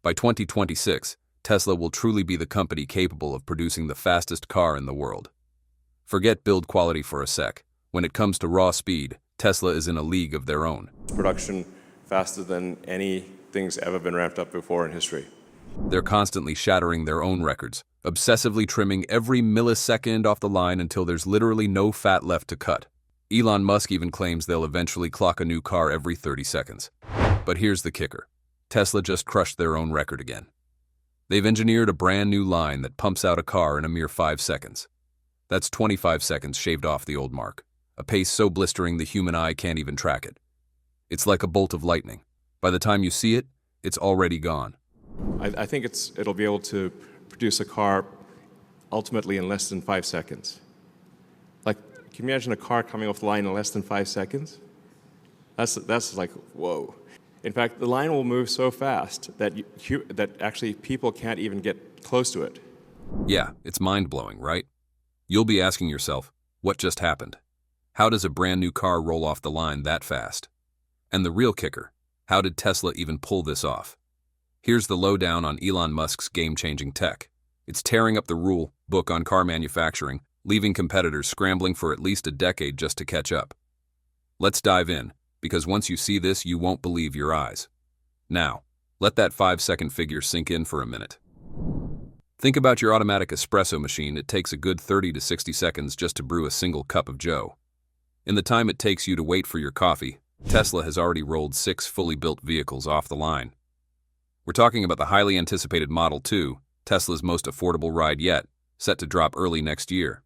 By 2026, Tesla will truly be the company capable of producing the fastest car in the world. Forget build quality for a sec. When it comes to raw speed, Tesla is in a league of their own. Production faster than anything's ever been ramped up before in history. They're constantly shattering their own records, obsessively trimming every millisecond off the line until there's literally no fat left to cut. Elon Musk even claims they'll eventually clock a new car every 30 seconds. But here's the kicker. Tesla just crushed their own record again. They've engineered a brand new line that pumps out a car in a mere 5 seconds. That's 25 seconds shaved off the old mark, a pace so blistering the human eye can't even track it. It's like a bolt of lightning. By the time you see it, it's already gone. I think it'll be able to produce a car ultimately in less than 5 seconds. Like, can you imagine a car coming off the line in less than 5 seconds? That's like, whoa. In fact, the line will move so fast that actually people can't even get close to it. Yeah, it's mind-blowing, right? You'll be asking yourself, what just happened? How does a brand new car roll off the line that fast? And the real kicker, how did Tesla even pull this off? Here's the lowdown on Elon Musk's game-changing tech. It's tearing up the rule book on car manufacturing, leaving competitors scrambling for at least a decade just to catch up. Let's dive in, because once you see this, you won't believe your eyes. Now, let that 5-second figure sink in for a minute. Think about your automatic espresso machine. It takes a good 30 to 60 seconds just to brew a single cup of joe. In the time it takes you to wait for your coffee, Tesla has already rolled 6 fully built vehicles off the line. We're talking about the highly anticipated Model 2, Tesla's most affordable ride yet, set to drop early next year.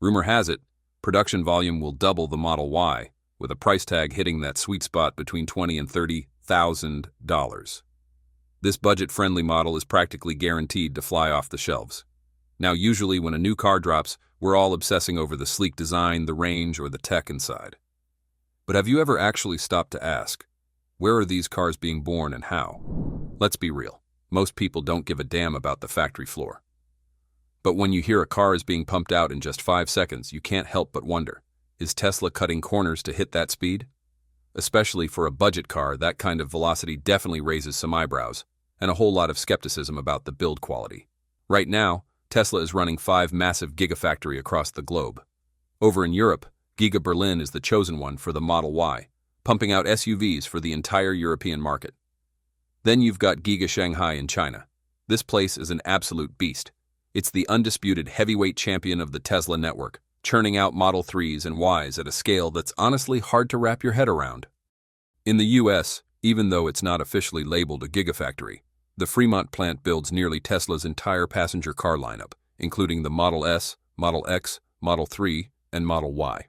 Rumor has it, production volume will double the Model Y, with a price tag hitting that sweet spot between $20,000 and $30,000. This budget-friendly model is practically guaranteed to fly off the shelves. Now, usually when a new car drops, we're all obsessing over the sleek design, the range, or the tech inside. But have you ever actually stopped to ask, where are these cars being born and how? Let's be real, most people don't give a damn about the factory floor. But when you hear a car is being pumped out in just 5 seconds, you can't help but wonder, is Tesla cutting corners to hit that speed? Especially for a budget car, that kind of velocity definitely raises some eyebrows, and a whole lot of skepticism about the build quality. Right now, Tesla is running 5 massive Gigafactory across the globe. Over in Europe, Giga Berlin is the chosen one for the Model Y, pumping out SUVs for the entire European market. Then you've got Giga Shanghai in China. This place is an absolute beast. It's the undisputed heavyweight champion of the Tesla network, churning out Model 3s and Ys at a scale that's honestly hard to wrap your head around. In the US, even though it's not officially labeled a Gigafactory, the Fremont plant builds nearly Tesla's entire passenger car lineup, including the Model S, Model X, Model 3, and Model Y.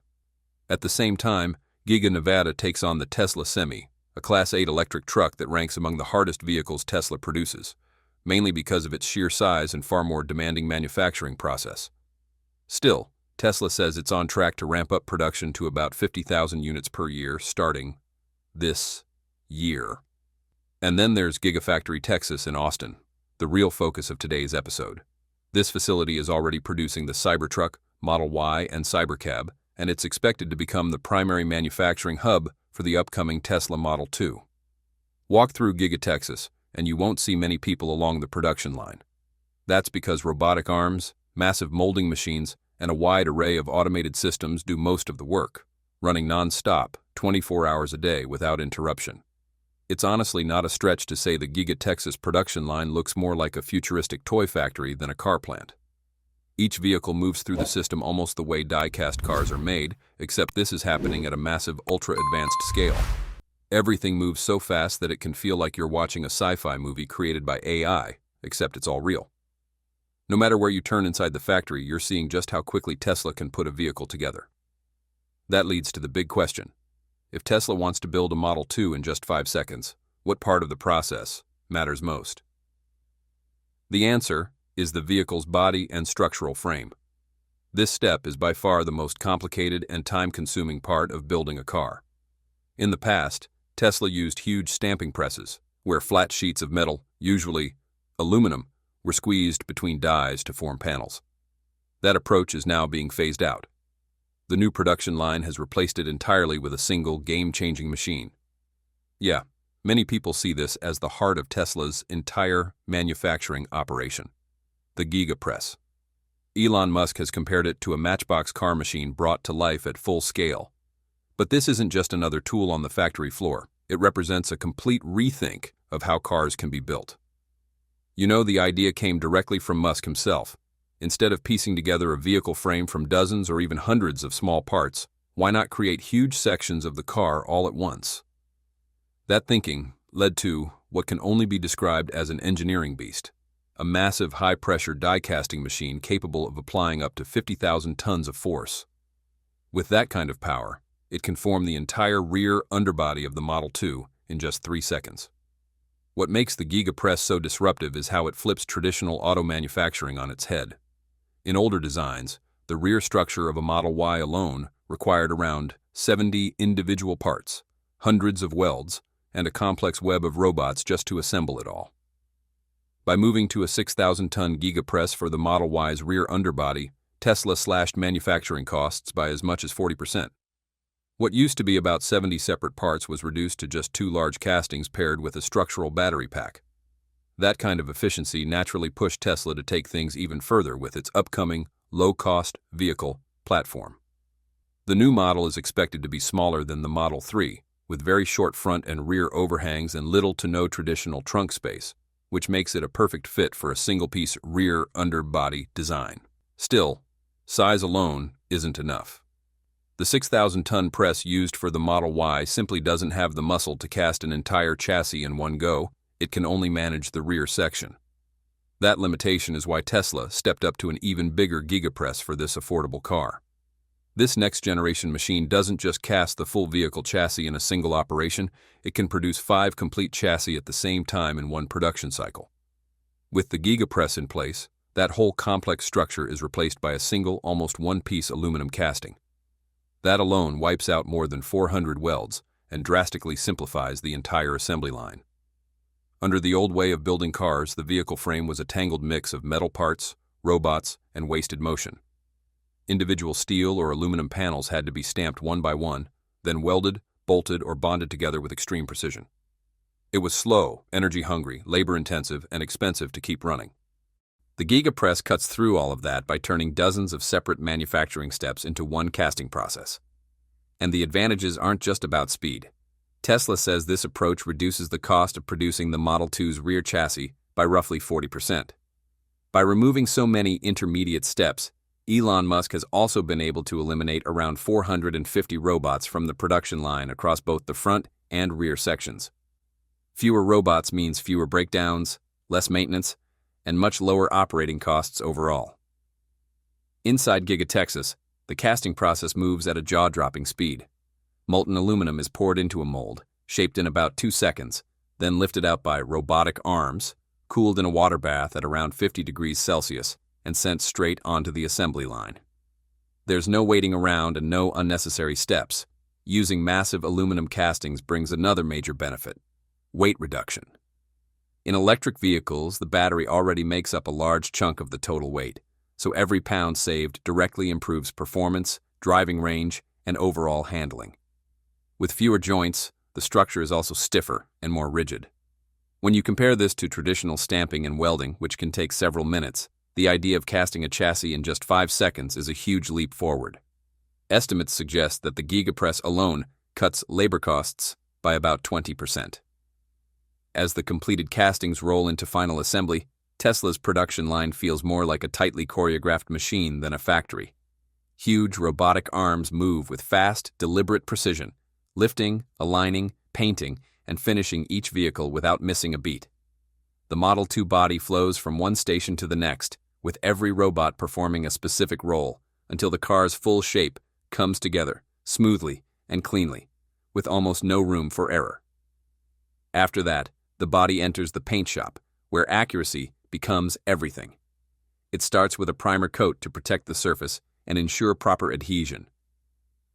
At the same time, Giga Nevada takes on the Tesla Semi, a Class 8 electric truck that ranks among the hardest vehicles Tesla produces, mainly because of its sheer size and far more demanding manufacturing process. Still, Tesla says it's on track to ramp up production to about 50,000 units per year starting this year. And then there's Gigafactory Texas in Austin, the real focus of today's episode. This facility is already producing the Cybertruck, Model Y, and Cybercab, and it's expected to become the primary manufacturing hub for the upcoming Tesla Model 2. Walk through Giga Texas, and you won't see many people along the production line. That's because robotic arms, massive molding machines, and a wide array of automated systems do most of the work, running non-stop, 24 hours a day without interruption. It's honestly not a stretch to say the Giga Texas production line looks more like a futuristic toy factory than a car plant. Each vehicle moves through the system almost the way die-cast cars are made, except this is happening at a massive, ultra-advanced scale. Everything moves so fast that it can feel like you're watching a sci-fi movie created by AI, except it's all real. No matter where you turn inside the factory, you're seeing just how quickly Tesla can put a vehicle together. That leads to the big question. If Tesla wants to build a Model 2 in just 5 seconds, what part of the process matters most? The answer is the vehicle's body and structural frame. This step is by far the most complicated and time-consuming part of building a car. In the past, Tesla used huge stamping presses, where flat sheets of metal, usually aluminum, were squeezed between dies to form panels. That approach is now being phased out. The new production line has replaced it entirely with a single game-changing machine. Yeah, Many people see this as the heart of Tesla's entire manufacturing operation, the Giga Press. Elon Musk has compared it to a matchbox car machine brought to life at full scale. But this isn't just another tool on the factory floor. It represents a complete rethink of how cars can be built. You know, the idea came directly from Musk himself. Instead of piecing together a vehicle frame from dozens or even hundreds of small parts, why not create huge sections of the car all at once? That thinking led to what can only be described as an engineering beast, a massive high-pressure die-casting machine capable of applying up to 50,000 tons of force. With that kind of power, it can form the entire rear underbody of the Model 2 in just 3 seconds. What makes the Giga Press so disruptive is how it flips traditional auto manufacturing on its head. In older designs, the rear structure of a Model Y alone required around 70 individual parts, hundreds of welds, and a complex web of robots just to assemble it all. By moving to a 6,000-ton Giga Press for the Model Y's rear underbody, Tesla slashed manufacturing costs by as much as 40%. What used to be about 70 separate parts was reduced to just 2 large castings paired with a structural battery pack. That kind of efficiency naturally pushed Tesla to take things even further with its upcoming, low-cost vehicle platform. The new model is expected to be smaller than the Model 3, with very short front and rear overhangs and little to no traditional trunk space, which makes it a perfect fit for a single-piece rear underbody design. Still, size alone isn't enough. The 6,000-ton press used for the Model Y simply doesn't have the muscle to cast an entire chassis in one go. It can only manage the rear section. That limitation is why Tesla stepped up to an even bigger Giga Press for this affordable car. This next-generation machine doesn't just cast the full vehicle chassis in a single operation, it can produce 5 complete chassis at the same time in one production cycle. With the Giga Press in place, that whole complex structure is replaced by a single, almost one-piece aluminum casting. That alone wipes out more than 400 welds and drastically simplifies the entire assembly line. Under the old way of building cars, the vehicle frame was a tangled mix of metal parts, robots, and wasted motion. Individual steel or aluminum panels had to be stamped one by one, then welded, bolted, or bonded together with extreme precision. It was slow, energy-hungry, labor-intensive, and expensive to keep running. The Giga Press cuts through all of that by turning dozens of separate manufacturing steps into one casting process. And the advantages aren't just about speed. Tesla says this approach reduces the cost of producing the Model 2's rear chassis by roughly 40%. By removing so many intermediate steps, Elon Musk has also been able to eliminate around 450 robots from the production line across both the front and rear sections. Fewer robots means fewer breakdowns, less maintenance, and much lower operating costs overall. Inside Giga Texas, the casting process moves at a jaw-dropping speed. Molten aluminum is poured into a mold, shaped in about 2 seconds, then lifted out by robotic arms, cooled in a water bath at around 50 degrees Celsius, and sent straight onto the assembly line. There's no waiting around and no unnecessary steps. Using massive aluminum castings brings another major benefit: weight reduction. In electric vehicles, the battery already makes up a large chunk of the total weight, so every pound saved directly improves performance, driving range, and overall handling. With fewer joints, the structure is also stiffer and more rigid. When you compare this to traditional stamping and welding, which can take several minutes, the idea of casting a chassis in just 5 seconds is a huge leap forward. Estimates suggest that the Giga Press alone cuts labor costs by about 20%. As the completed castings roll into final assembly, Tesla's production line feels more like a tightly choreographed machine than a factory. Huge robotic arms move with fast, deliberate precision, lifting, aligning, painting, and finishing each vehicle without missing a beat. The Model 2 body flows from one station to the next, with every robot performing a specific role, until the car's full shape comes together, smoothly and cleanly, with almost no room for error. After that, the body enters the paint shop, where accuracy becomes everything. It starts with a primer coat to protect the surface and ensure proper adhesion.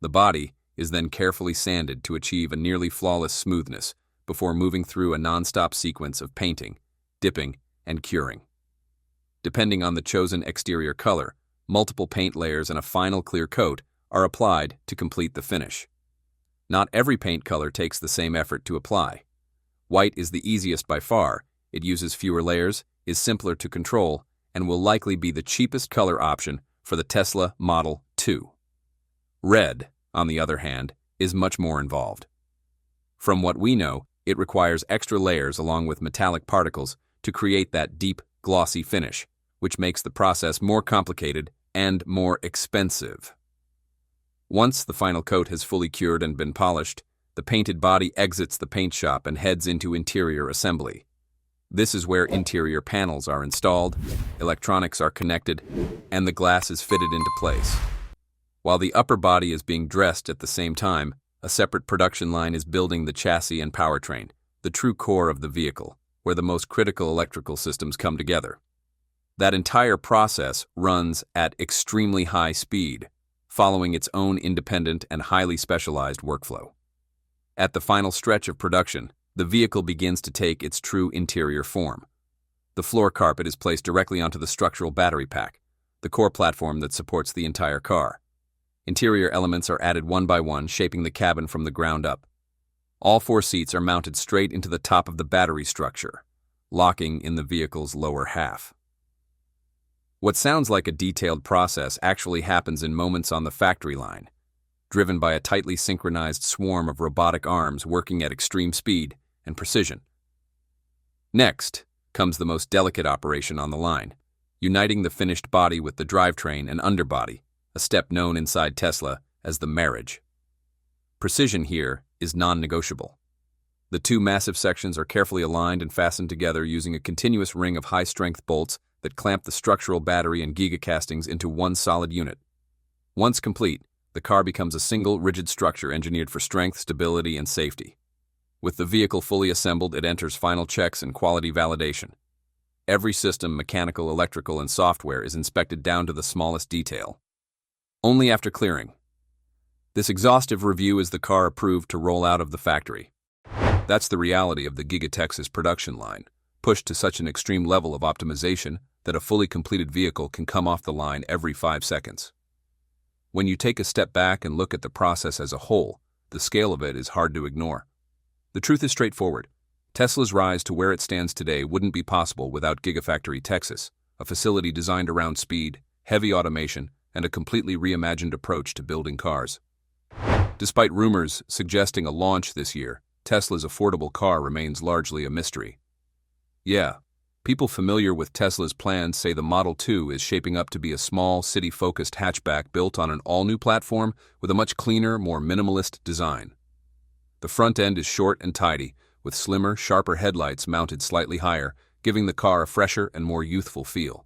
The body is then carefully sanded to achieve a nearly flawless smoothness before moving through a non-stop sequence of painting, dipping, and curing. Depending on the chosen exterior color, multiple paint layers and a final clear coat are applied to complete the finish. Not every paint color takes the same effort to apply. White is the easiest by far. It uses fewer layers, is simpler to control, and will likely be the cheapest color option for the Tesla Model 2. Red, on the other hand, is much more involved. From what we know, it requires extra layers along with metallic particles to create that deep, glossy finish, which makes the process more complicated and more expensive. Once the final coat has fully cured and been polished, the painted body exits the paint shop and heads into interior assembly. This is where interior panels are installed, electronics are connected, and the glass is fitted into place. While the upper body is being dressed at the same time, a separate production line is building the chassis and powertrain, the true core of the vehicle, where the most critical electrical systems come together. That entire process runs at extremely high speed, following its own independent and highly specialized workflow. At the final stretch of production, the vehicle begins to take its true interior form. The floor carpet is placed directly onto the structural battery pack, the core platform that supports the entire car. Interior elements are added one by one, shaping the cabin from the ground up. All 4 seats are mounted straight into the top of the battery structure, locking in the vehicle's lower half. What sounds like a detailed process actually happens in moments on the factory line, driven by a tightly synchronized swarm of robotic arms working at extreme speed and precision. Next comes the most delicate operation on the line, uniting the finished body with the drivetrain and underbody, a step known inside Tesla as the marriage. Precision here is non-negotiable. The 2 massive sections are carefully aligned and fastened together using a continuous ring of high-strength bolts that clamp the structural battery and giga castings into one solid unit. Once complete, the car becomes a single, rigid structure engineered for strength, stability, and safety. With the vehicle fully assembled, it enters final checks and quality validation. Every system, mechanical, electrical, and software is inspected down to the smallest detail. Only after clearing. This exhaustive review is the car approved to roll out of the factory. That's the reality of the Giga Texas production line, pushed to such an extreme level of optimization that a fully completed vehicle can come off the line every 5 seconds. When you take a step back and look at the process as a whole, the scale of it is hard to ignore. The truth is straightforward. Tesla's rise to where it stands today wouldn't be possible without Gigafactory Texas, a facility designed around speed, heavy automation, and a completely reimagined approach to building cars. Despite rumors suggesting a launch this year, Tesla's affordable car remains largely a mystery. Yeah, people familiar with Tesla's plans say the Model 2 is shaping up to be a small, city-focused hatchback built on an all-new platform with a much cleaner, more minimalist design. The front end is short and tidy, with slimmer, sharper headlights mounted slightly higher, giving the car a fresher and more youthful feel.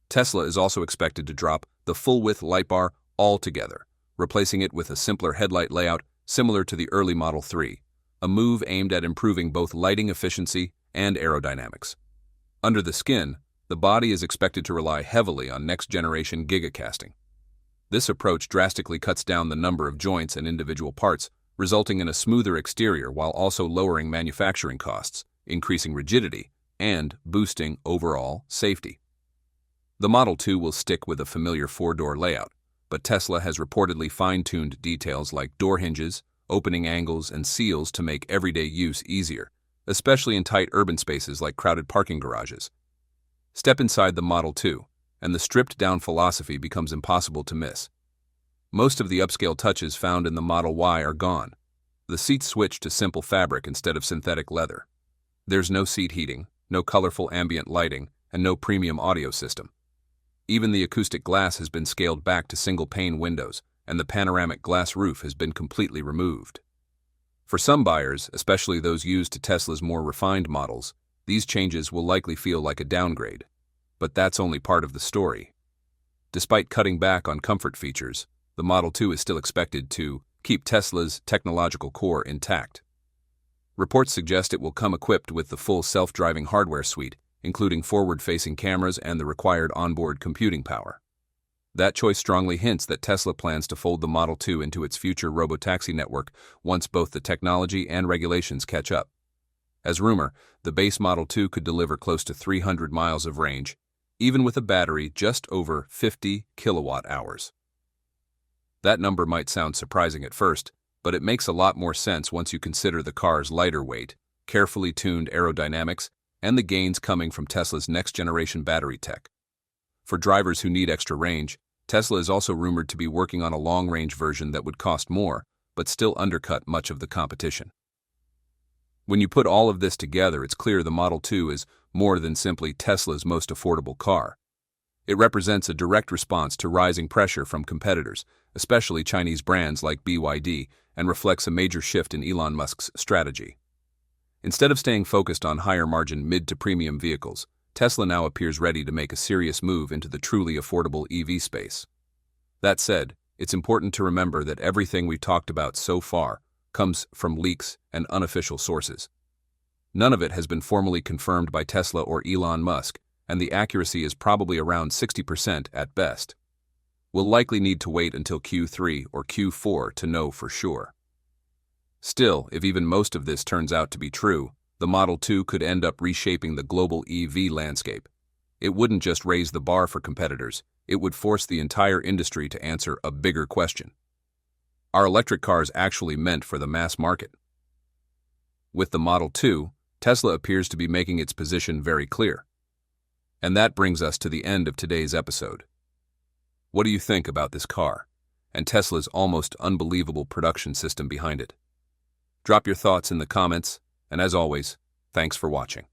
Tesla is also expected to drop the full-width light bar altogether, replacing it with a simpler headlight layout similar to the early Model 3, a move aimed at improving both lighting efficiency and aerodynamics. Under the skin, the body is expected to rely heavily on next-generation giga casting. This approach drastically cuts down the number of joints and individual parts, resulting in a smoother exterior while also lowering manufacturing costs, increasing rigidity, and boosting overall safety. The Model 2 will stick with a familiar 4-door layout, but Tesla has reportedly fine-tuned details like door hinges, opening angles, and seals to make everyday use easier, especially in tight urban spaces like crowded parking garages. Step inside the Model 2, and the stripped-down philosophy becomes impossible to miss. Most of the upscale touches found in the Model Y are gone. The seats switch to simple fabric instead of synthetic leather. There's no seat heating, no colorful ambient lighting, and no premium audio system. Even the acoustic glass has been scaled back to single-pane windows, and the panoramic glass roof has been completely removed. For some buyers, especially those used to Tesla's more refined models, these changes will likely feel like a downgrade. But that's only part of the story. Despite cutting back on comfort features, the Model 2 is still expected to keep Tesla's technological core intact. Reports suggest it will come equipped with the full self-driving hardware suite, including forward-facing cameras and the required onboard computing power. That choice strongly hints that Tesla plans to fold the Model 2 into its future robotaxi network once both the technology and regulations catch up. As rumor, the base Model 2 could deliver close to 300 miles of range, even with a battery just over 50 kilowatt hours. That number might sound surprising at first, but it makes a lot more sense once you consider the car's lighter weight, carefully tuned aerodynamics, and the gains coming from Tesla's next-generation battery tech. For drivers who need extra range, Tesla is also rumored to be working on a long-range version that would cost more, but still undercut much of the competition. When you put all of this together, it's clear the Model 2 is more than simply Tesla's most affordable car. It represents a direct response to rising pressure from competitors, especially Chinese brands like BYD, and reflects a major shift in Elon Musk's strategy. Instead of staying focused on higher-margin mid-to-premium vehicles, Tesla now appears ready to make a serious move into the truly affordable EV space. That said, it's important to remember that everything we've talked about so far comes from leaks and unofficial sources. None of it has been formally confirmed by Tesla or Elon Musk, and the accuracy is probably around 60% at best. We'll likely need to wait until Q3 or Q4 to know for sure. Still, if even most of this turns out to be true, the Model 2 could end up reshaping the global EV landscape. It wouldn't just raise the bar for competitors, it would force the entire industry to answer a bigger question. Are electric cars actually meant for the mass market? With the Model 2, Tesla appears to be making its position very clear. And that brings us to the end of today's episode. What do you think about this car, and Tesla's almost unbelievable production system behind it? Drop your thoughts in the comments, and as always, thanks for watching.